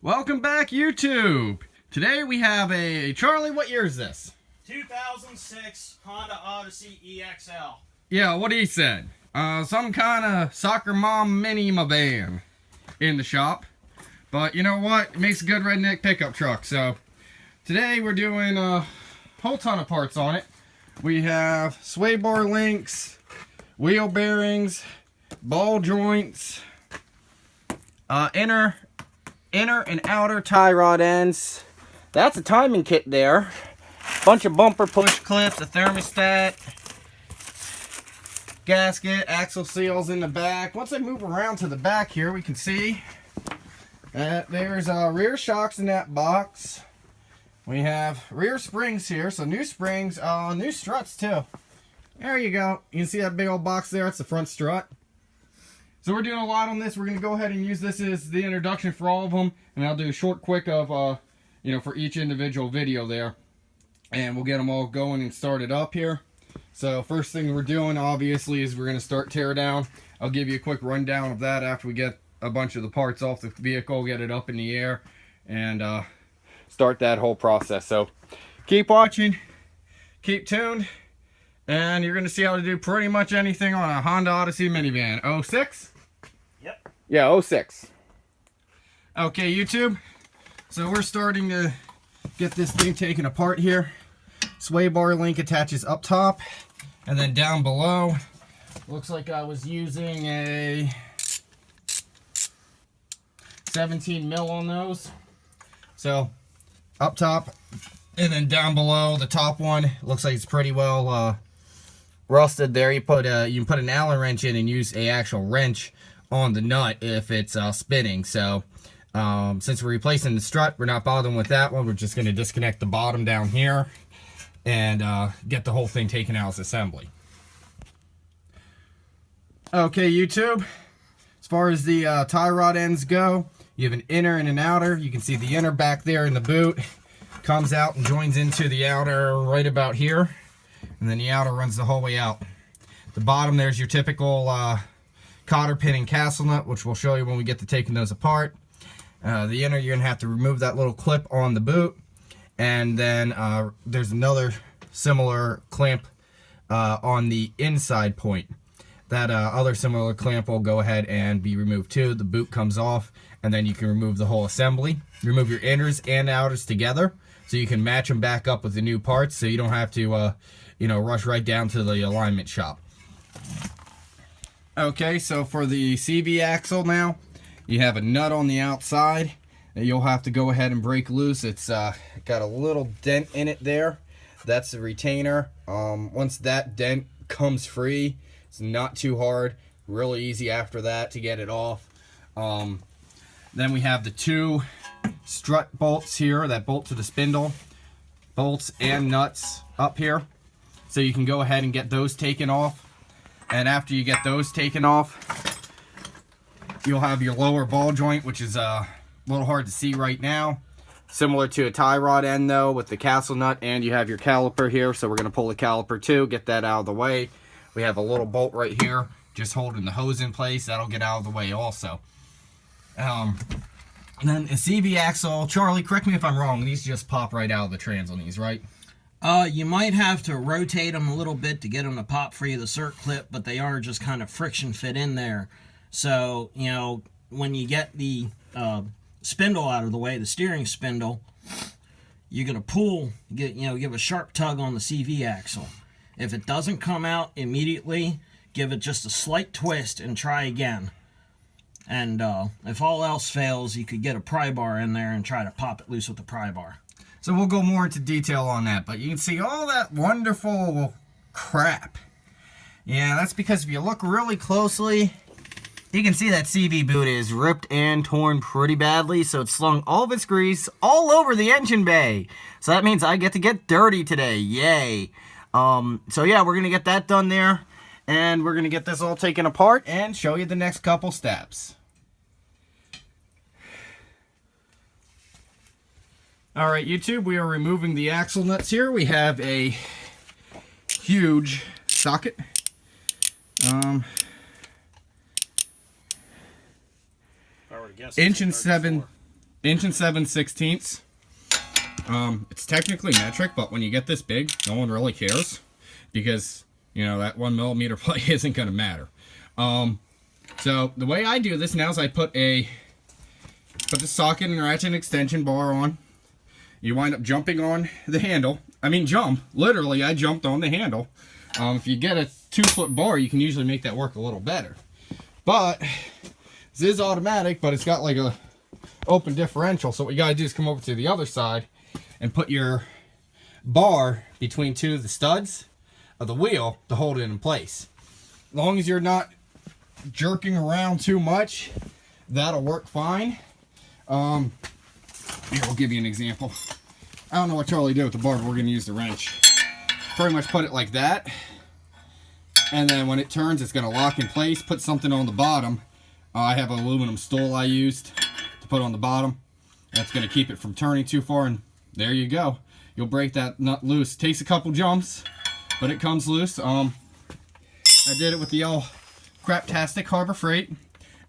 Welcome back, YouTube. Today we have a Charlie. What year is this? 2006 Honda Odyssey EXL. Yeah, what he said. Some kind of soccer mom mini van in the shop. But you know what? It makes a good redneck pickup truck. So today we're doing a whole ton of parts on it. We have sway bar links, wheel bearings, ball joints, inner and outer tie rod ends. That's a timing kit there. Bunch of bumper push clips, a thermostat, gasket, axle seals in the back. Once I move around to the back here, we can see that there's rear shocks in that box. We have rear springs here, so new springs, new struts too. There you go. You can see that big old box there. It's the front strut. So we're doing a lot on this. We're going to go ahead and use this as the introduction for all of them. And I'll do a short quick of, for each individual video there. And we'll get them all going and started up here. So first thing we're doing, obviously, is we're going to start teardown. I'll give you a quick rundown of that after we get a bunch of the parts off the vehicle, get it up in the air, and start that whole process. So keep watching, keep tuned, and you're going to see how to do pretty much anything on a Honda Odyssey minivan. 06? Yep. Yeah, 06. Okay, YouTube. So we're starting to get this thing taken apart here. Sway bar link attaches up top, and then down below, looks like I was using a 17 mil on those. So up top, and then down below the top one, looks like it's pretty well rusted there. You can put an Allen wrench in and use a actual wrench on the nut if it's spinning. So since we're replacing the strut, we're not bothering with that one. We're just going to disconnect the bottom down here and get the whole thing taken out as assembly. Okay, YouTube. As far as the tie rod ends go, you have an inner and an outer. You can see the inner back there in the boot. Comes out and joins into the outer right about here. And then the outer runs the whole way out. The bottom, there's your typical cotter pin and castle nut, which we'll show you when we get to taking those apart. The inner, you're going to have to remove that little clip on the boot. And then there's another similar clamp on the inside point. That other similar clamp will go ahead and be removed too. The boot comes off, and then you can remove the whole assembly. Remove your inners and outers together, so you can match them back up with the new parts, so you don't have to, rush right down to the alignment shop. Okay, so for the CV axle now, you have a nut on the outside that you'll have to go ahead and break loose. It's got a little dent in it there. That's the retainer. Once that dent comes free, it's not too hard. Really easy after that to get it off. Then we have the two strut bolts here that bolt to the spindle. Bolts and nuts up here. So you can go ahead and get those taken off. And after you get those taken off, you'll have your lower ball joint, which is a little hard to see right now. Similar to a tie rod end though, with the castle nut, and you have your caliper here. So we're going to pull the caliper too, get that out of the way. We have a little bolt right here, just holding the hose in place. That'll get out of the way also. And then a CV axle, Charlie, correct me if I'm wrong, these just pop right out of the trans on these, right? You might have to rotate them a little bit to get them to pop free of the cert clip, but they are just kind of friction fit in there. So, when you get the spindle out of the way, the steering spindle, you're going to pull, give a sharp tug on the CV axle. If it doesn't come out immediately, give it just a slight twist and try again. And if all else fails, you could get a pry bar in there and try to pop it loose with the pry bar. So we'll go more into detail on that, but you can see all that wonderful crap. Yeah, that's because if you look really closely, you can see that CV boot is ripped and torn pretty badly, so it's slung all of its grease all over the engine bay. So that means I get to get dirty today. Yay. So yeah, we're going to get that done there, and we're going to get this all taken apart and show you the next couple steps. Alright, YouTube, we are removing the axle nuts here. We have a huge socket. 1 7/16". It's technically metric, but when you get this big, no one really cares because, you know, that 1mm plate isn't going to matter. So the way I do this now is I put the socket and ratchet and extension bar on. You wind up jumping on the handle. I mean, literally, I jumped on the handle. If you get a 2-foot bar, you can usually make that work a little better. But this is automatic, but it's got like a open differential. So what you gotta do is come over to the other side and put your bar between 2 of the studs of the wheel to hold it in place. As long as you're not jerking around too much, that'll work fine. Here, I'll give you an example. I don't know what Charlie did with the bar, but we're going to use the wrench. Pretty much put it like that. And then when it turns, it's going to lock in place. Put something on the bottom. I have an aluminum stool I used to put on the bottom. That's going to keep it from turning too far. And there you go. You'll break that nut loose. Takes a couple jumps, but it comes loose. I did it with the old craptastic Harbor Freight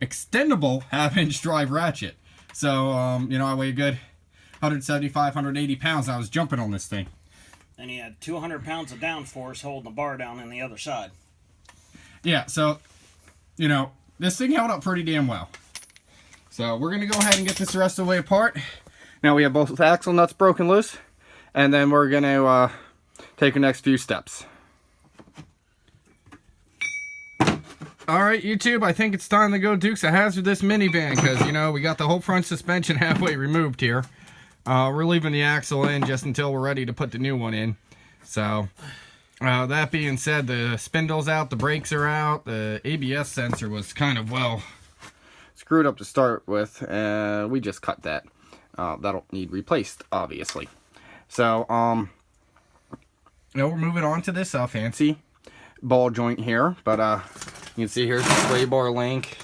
extendable 1/2-inch drive ratchet. So, you know, I weigh a good 175, 180 pounds. I was jumping on this thing. And he had 200 pounds of downforce holding the bar down on the other side. Yeah, so, you know, this thing held up pretty damn well. So we're going to go ahead and get this the rest of the way apart. Now we have both axle nuts broken loose. And then we're going to take the next few steps. Alright, YouTube, I think it's time to go Dukes of Hazzard this minivan, because, you know, we got the whole front suspension halfway removed here. We're leaving the axle in just until we're ready to put the new one in. So, that being said, the spindle's out, the brakes are out, the ABS sensor was kind of, well, screwed up to start with, and we just cut that. That'll need replaced, obviously. So, you know, we're moving on to this fancy ball joint here, but you can see here's the sway bar link,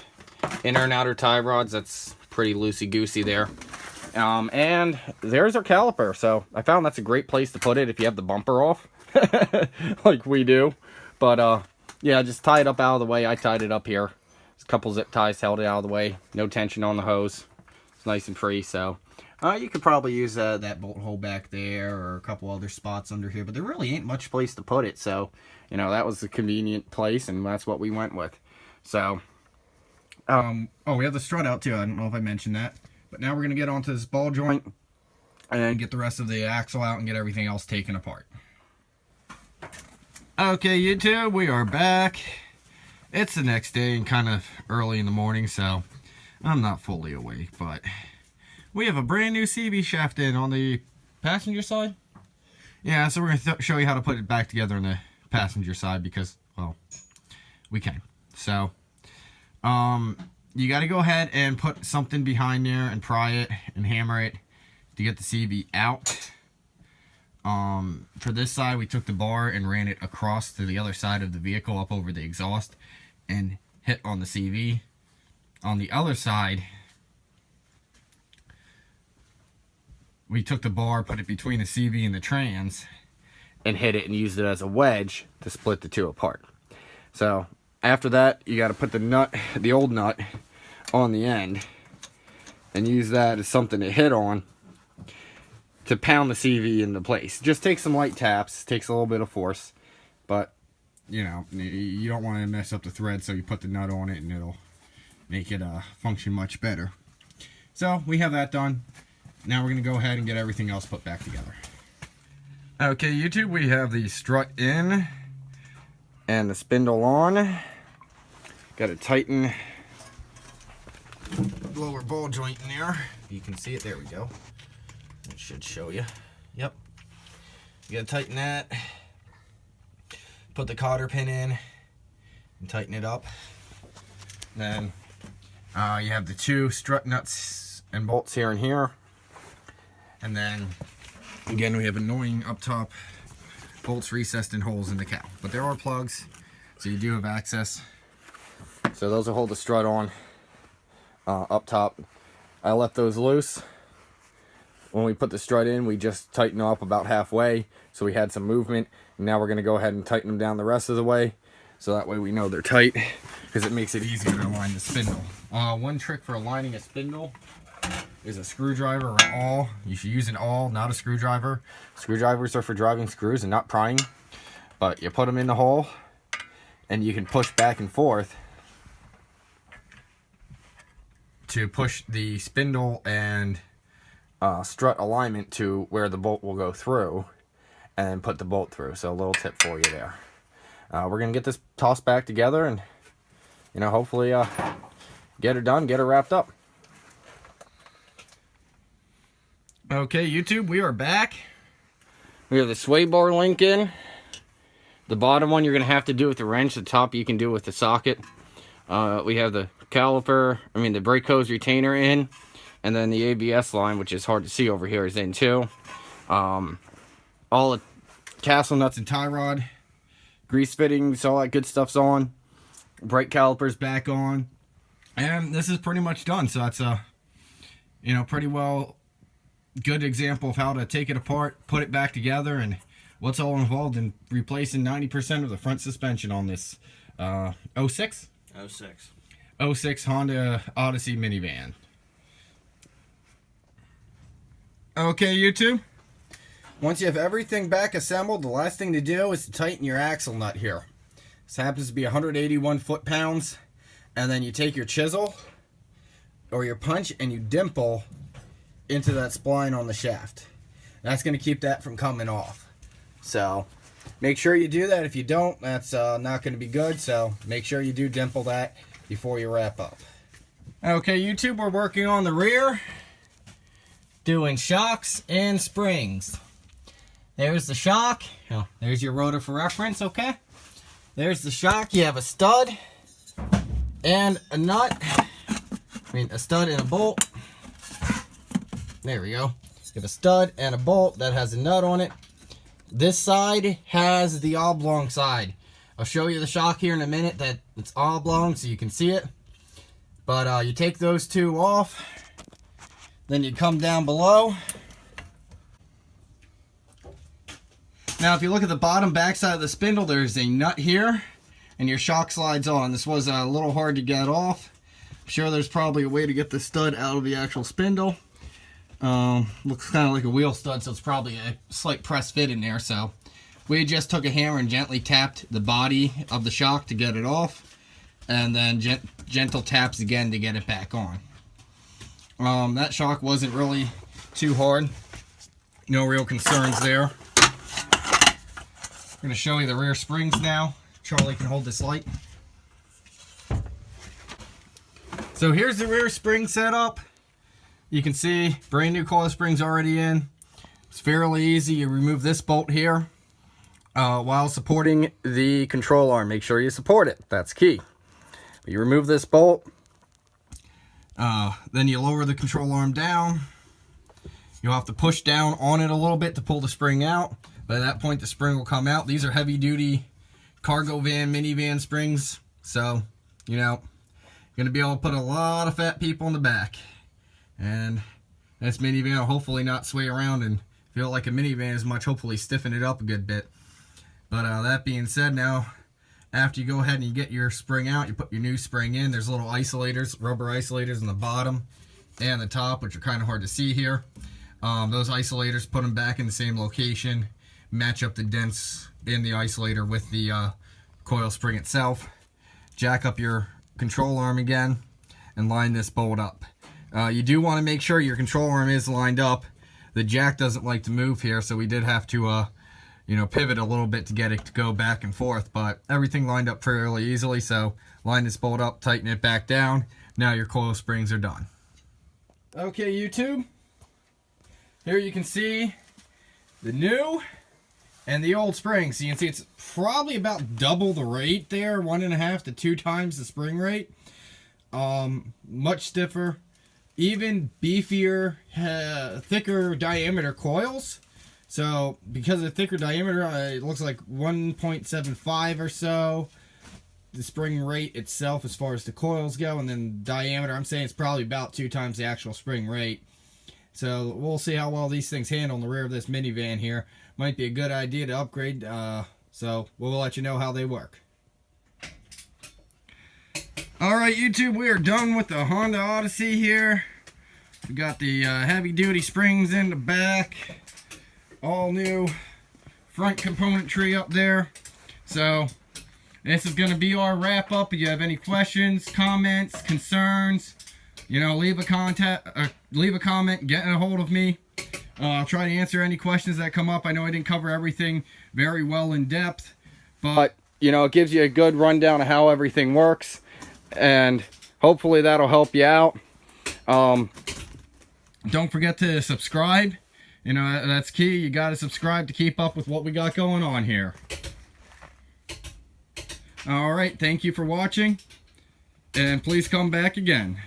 inner and outer tie rods. That's pretty loosey-goosey there. And there's our caliper. So I found that's a great place to put it if you have the bumper off, like we do. But yeah, just tie it up out of the way. I tied it up here. There's a couple zip ties held it out of the way. No tension on the hose. It's nice and free. So you could probably use that bolt hole back there or a couple other spots under here. But there really ain't much place to put it. So, you know, that was a convenient place, and that's what we went with. So, oh, we have the strut out too. I don't know if I mentioned that. But now we're going to get onto this ball joint and get the rest of the axle out and get everything else taken apart. Okay, YouTube, we are back. It's the next day and kind of early in the morning, so I'm not fully awake, but we have a brand new CV shaft in on the passenger side. Yeah, so we're going to show you how to put it back together on the passenger side because, well, we can. So, you got to go ahead and put something behind there and pry it and hammer it to get the CV out. For this side, we took the bar and ran it across to the other side of the vehicle up over the exhaust and hit on the CV. On the other side, we took the bar, put it between the CV and the trans, and hit it and used it as a wedge to split the two apart. So after that, you got to put the nut, the old nut, on the end and use that as something to hit on to pound the CV into place. Just take some light taps, takes a little bit of force, but you know, you don't want to mess up the thread, so you put the nut on it and it'll make it function much better. So we have that done. Now we're going to go ahead and get everything else put back together. Okay, YouTube, we have the strut in and the spindle on. Got to tighten the lower ball joint in there. You can see it. There we go. It should show you. Yep. You got to tighten that. Put the cotter pin in and tighten it up. Then you have the two strut nuts and bolts here and here. And then, again, we have annoying up top bolts recessed in holes in the cowl. But there are plugs, so you do have access. So those will hold the strut on up top. I left those loose. When we put the strut in, we just tightened up about halfway, so we had some movement. And now we're going to go ahead and tighten them down the rest of the way, so that way we know they're tight, because it makes it easier to align the spindle. One trick for aligning a spindle is a screwdriver or an awl. You should use an awl, not a screwdriver. Screwdrivers are for driving screws and not prying. But you put them in the hole, and you can push back and forth to push the spindle and strut alignment to where the bolt will go through, and put the bolt through. So a little tip for you there. We're gonna get this tossed back together, and hopefully get her done, get her wrapped up. Okay, YouTube, we are back. We have the sway bar link in. The bottom one you're gonna have to do with the wrench. The top you can do with the socket. We have the the brake hose retainer in, and then the ABS line, which is hard to see over here, is in too. All the castle nuts and tie rod, grease fittings, all that good stuff's on. Brake calipers back on, and this is pretty much done. So that's a pretty well good example of how to take it apart, put it back together, and what's all involved in replacing 90% of the front suspension on this 06 Honda Odyssey minivan. Okay, YouTube, once you have everything back assembled, the last thing to do is to tighten your axle nut here. This happens to be 181 foot-pounds, and then you take your chisel or your punch and you dimple into that spline on the shaft. That's going to keep that from coming off. So make sure you do that. If you don't, that's not going to be good. So make sure you do dimple that before you wrap up. Okay, YouTube, we're working on the rear, doing shocks and springs. There's the shock. Oh, there's your rotor for reference, okay? There's the shock. You have a stud and a nut. A stud and a bolt. There we go. You have a stud and a bolt that has a nut on it. This side has the oblong side. I'll show you the shock here in a minute that it's oblong so you can see it. But you take those two off. Then you come down below. Now if you look at the bottom backside of the spindle, there's a nut here. And your shock slides on. This was a little hard to get off. I'm sure there's probably a way to get the stud out of the actual spindle. Looks kind of like a wheel stud, so it's probably a slight press fit in there. So we just took a hammer and gently tapped the body of the shock to get it off, and then gentle taps again to get it back on. That shock wasn't really too hard. No real concerns there. I'm going to show you the rear springs now. Charlie can hold this light. So here's the rear spring setup. You can see brand new coil springs already in. It's fairly easy. You remove this bolt here while supporting the control arm. Make sure you support it. That's key. You remove this bolt. Then you lower the control arm down. You'll have to push down on it a little bit to pull the spring out. By that point, the spring will come out. These are heavy-duty cargo van, minivan springs. So, you're going to be able to put a lot of fat people in the back. And this minivan will hopefully not sway around and feel like a minivan as much, hopefully stiffen it up a good bit. But that being said, now after you go ahead and you get your spring out, you put your new spring in. There's little isolators, rubber isolators on the bottom and the top, which are kind of hard to see here. Those isolators, put them back in the same location, match up the dents in the isolator with the coil spring itself. Jack up your control arm again and line this bolt up. You do want to make sure your control arm is lined up. The jack doesn't like to move here, so we did have to pivot a little bit to get it to go back and forth, but everything lined up fairly easily. So line this bolt up, tighten it back down. Now your coil springs are done. Okay, YouTube, here you can see the new and the old springs. So you can see it's probably about double the rate there, 1.5 to 2 times the spring rate. Much stiffer, even beefier, thicker diameter coils. So because of the thicker diameter, it looks like 1.75 or so. The spring rate itself as far as the coils go, and then diameter, I'm saying it's probably about 2 times the actual spring rate. So we'll see how well these things handle in the rear of this minivan here. Might be a good idea to upgrade, so we'll let you know how they work. Alright, YouTube, we are done with the Honda Odyssey here. We got the heavy duty springs in the back, all new front componentry up there. So this is going to be our wrap up. If you have any questions, comments, concerns, you know, leave a comment, get a hold of me. I'll try to answer any questions that come up. I know I didn't cover everything very well in depth, but you know, it gives you a good rundown of how everything works, and hopefully that'll help you out. Don't forget to subscribe. You know, that's key. You got to subscribe to keep up with what we got going on here. All right, thank you for watching, and please come back again.